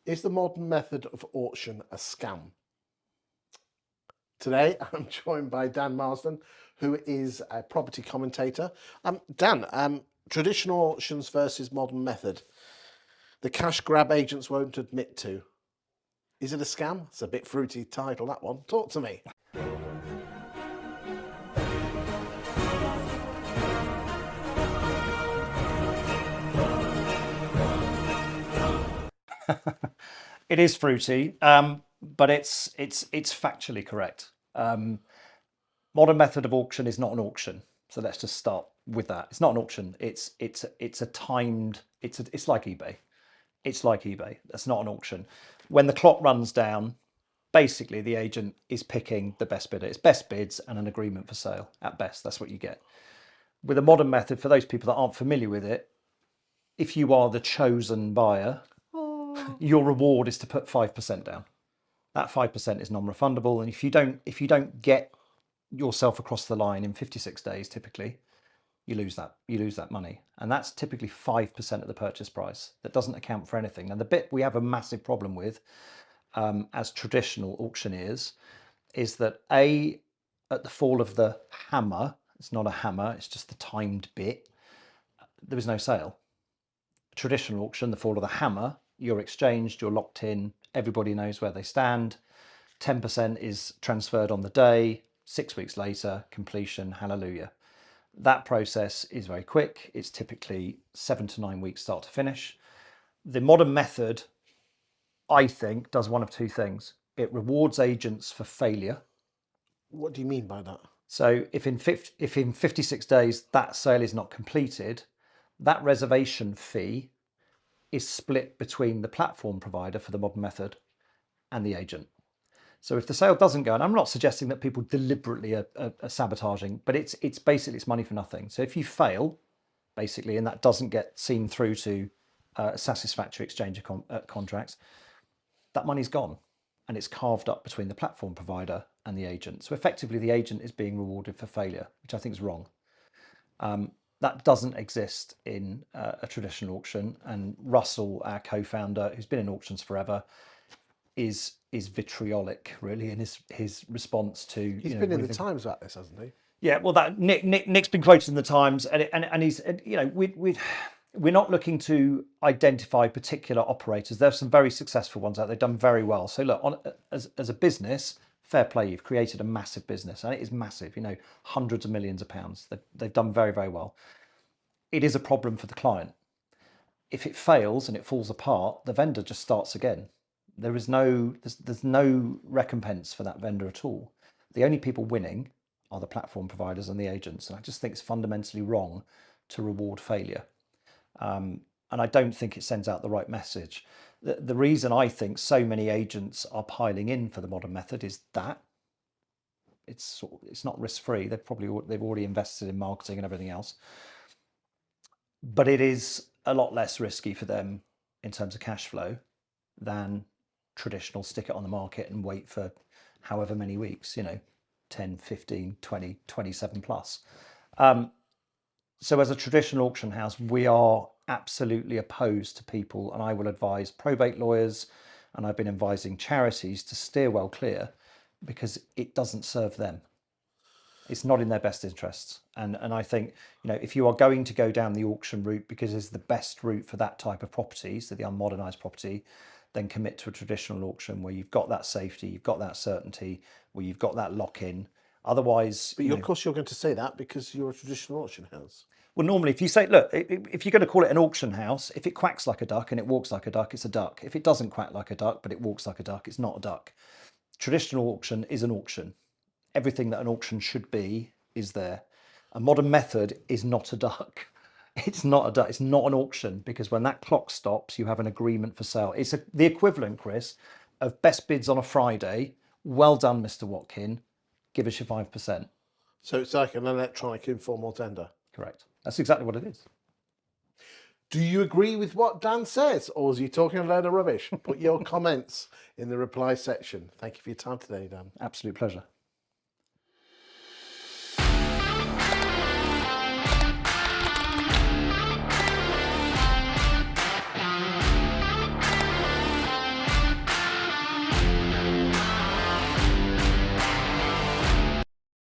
Is the modern method of auction a scam? Today, I'm joined by Dan Marsden, who is a property commentator. Dan, traditional auctions versus modern method. The cash grab agents won't admit to. Is it a scam? It's a bit fruity title, that one. Talk to me. It is fruity, but it's factually correct. Modern method of auction is not an auction, so let's just start with that. It's not an auction. It's a timed. It's like eBay. It's like eBay. That's not an auction. When the clock runs down, basically the agent is picking the best bidder. It's best bids and an agreement for sale at best. That's what you get. With a modern method, for those people that aren't familiar with it, if you are the chosen buyer, your reward is to put 5% down. That 5% is non-refundable, and if you don't get yourself across the line in 56 days, typically, you lose that money, and that's typically 5% of the purchase price. That doesn't account for anything. And the bit we have a massive problem with as traditional auctioneers is that at the fall of the hammer, it's not a hammer, it's just the timed bit, there is no sale. Traditional auction, the fall of the hammer, you're exchanged, you're locked in, everybody knows where they stand, 10% is transferred on the day, 6 weeks later, completion, hallelujah. That process is very quick. It's typically 7 to 9 weeks start to finish. The modern method, I think, does one of two things. It rewards agents for failure. What do you mean by that? So if in 56 days that sale is not completed, that reservation fee is split between the platform provider for the modern method and the agent. So if the sale doesn't go, and I'm not suggesting that people deliberately are sabotaging, but it's basically it's money for nothing. So if you fail, basically, and that doesn't get seen through to a satisfactory exchange of contracts, that money's gone, and it's carved up between the platform provider and the agent. So effectively, the agent is being rewarded for failure, which I think is wrong. That doesn't exist in a traditional auction. And Russell, our co-founder, who's been in auctions forever, is vitriolic, really, in his response to. He's been in the Times about this, hasn't he? Yeah, well, that Nick's been quoted in the Times, and he's, we're not looking to identify particular operators. There's some very successful ones out there. They've done very well. So look, as a business, fair play. You've created a massive business, and it is massive. Hundreds of millions of pounds. They've done very, very well. It is a problem for the client. If it fails and it falls apart, the vendor just starts again. There's no recompense for that vendor at all. The only people winning are the platform providers and the agents. And I just think it's fundamentally wrong to reward failure. And I don't think it sends out the right message. The reason I think so many agents are piling in for the modern method is that it's not risk-free. They've already invested in marketing and everything else. But it is a lot less risky for them in terms of cash flow than traditional stick it on the market and wait for however many weeks, 10, 15, 20, 27 plus. So as a traditional auction house, we are absolutely opposed to people, and I will advise probate lawyers, and I've been advising charities to steer well clear, because it doesn't serve them. It's not in their best interests. And I think, if you are going to go down the auction route because it's the best route for that type of property, so the unmodernised property, then commit to a traditional auction where you've got that safety, you've got that certainty, where you've got that lock-in. Otherwise... But of course you're going to say that because you're a traditional auction house. Well, normally if you say, look, if you're going to call it an auction house, if it quacks like a duck and it walks like a duck, it's a duck. If it doesn't quack like a duck, but it walks like a duck, it's not a duck. Traditional auction is an auction. Everything that an auction should be is there. A modern method is not a duck. It's not a duck. It's not an auction, because when that clock stops, you have an agreement for sale. It's the equivalent, Chris, of best bids on a Friday. Well done, Mr. Watkin. Give us your 5%. So it's like an electronic informal tender. Correct. That's exactly what it is. Do you agree with what Dan says, or is he talking a load of rubbish? Put your comments in the reply section. Thank you for your time today, Dan. Absolute pleasure.